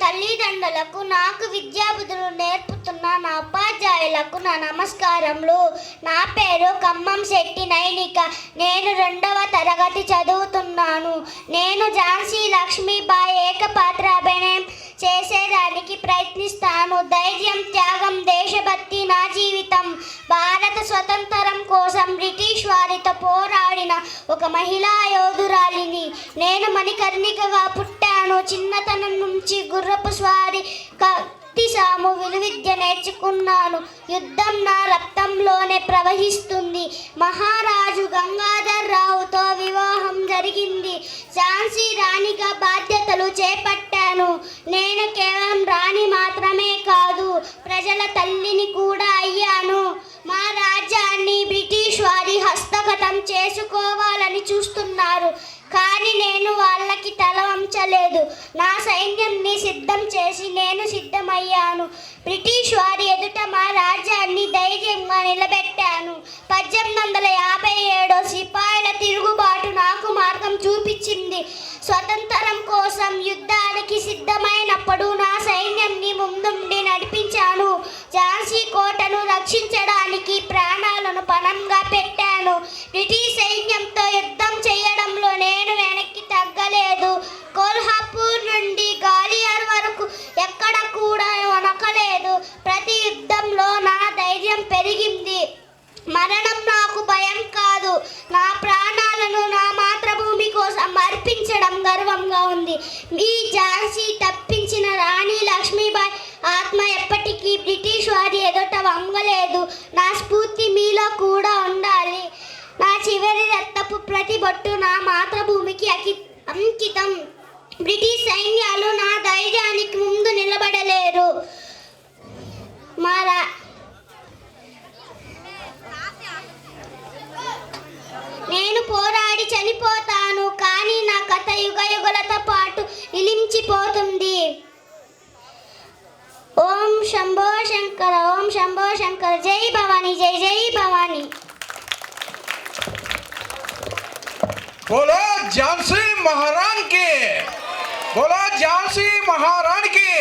తల్లిదండ్రులకు, నాకు విద్యాబుద్ధులు నేర్పుతున్న నా ఉపాధ్యాయులకు నా నమస్కారములు. నా పేరు ఖమ్మం శెట్టి నైనిక. నేను 2వ తరగతి చదువుతున్నాను. నేను ఝాన్సీ లక్ష్మీబాయి ఏకపాత్ర అభినయం చేసేదానికి ప్రయత్నిస్తాను. ధైర్యం, త్యాగం, దేశభక్తి నా జీవితం. భారత స్వతంత్రం కోసం బ్రిటిష్ వారితో పోరాడిన ఒక మహిళా యోధురాలిని. నేను మణికర్ణికగా పుట్టాను. చిన్నతనం నుంచి గుర్రపు స్వారీ, కత్తిసాము, విలువిద్య నేర్చుకున్నాను. యుద్ధం నా రక్తంలోనే ప్రవహిస్తుంది. మహారాజు గంగాధర్ రావుతో వివాహం జరిగింది. ఝాన్సీ రాణిగా బాధ్యతలు చేపట్టాను. నేను కేవలం రాణి మాత్రమే కాదు, ప్రజల తల్లిని కూడా అయ్యాను. మా రాజ్యాన్ని బ్రిటిష్ వారి హస్తగతం చేసుకోవాలని చూస్తున్నారు, కానీ నేను వాళ్ళకి తల వంచలేదు. నా సైన్యాన్ని సిద్ధం చేసి నేను సిద్ధమయ్యాను. బ్రిటిష్ వారి ఎదుట మా రాజ్యాన్ని ధైర్యంగా నిలబెట్టాను. 1857 సిపాయిల తిరుగుబాటు నాకు మార్గం చూపించింది. స్వతంత్రం కోసం యుద్ధానికి సిద్ధమైనప్పుడు నా సైన్యాన్ని ముందుండి నడిపించాను. ఝాన్సీ కోటను రక్షించడానికి ప్రాణాలను పణంగా పెట్టాను. బ్రిటిష్ సైన్యంతో యుద్ధం చేయడంలో నేను వెనక్కి తగ్గలేదు. కోల్హాపూర్ నుండి గ్వాలియర్ వరకు ఎక్కడ కూడా వణకలేదు. ప్రతి యుద్ధంలో నా ధైర్యం పెరిగింది. మరణం నాకు భయం కాదు. నా ప్రాణాలను నా మాతృభూమి కోసం అర్పించడం గర్వంగా ఉంది. ఈ ఝాన్సీ తప్పించిన రాణి లక్ష్మీబాయి ఆత్మ ఎప్పటికీ బ్రిటిష్ వారి ఎదుట వంగలేదు. నా స్ఫూర్తి మీలో కూడా ఉండాలి. నా చివరి రక్తపు ప్రతి బొట్టు నా మాతృభూమికి అంకితం. బ్రిటిష్ సైన్యాలు నా ధైర్యానికి ముందు నిలబడలేరు. నేను పోరాడి చనిపోతాను, కానీ నా కథ యుగయుగలతో పాటు నిలిచిపోతుంది. ఓం శంభో శంకర, ఓం శంభో శంకర. జై భవానీ, జై జై భవానీ. बोलो झांसी महारानी की, बोलो झांसी महारानी की.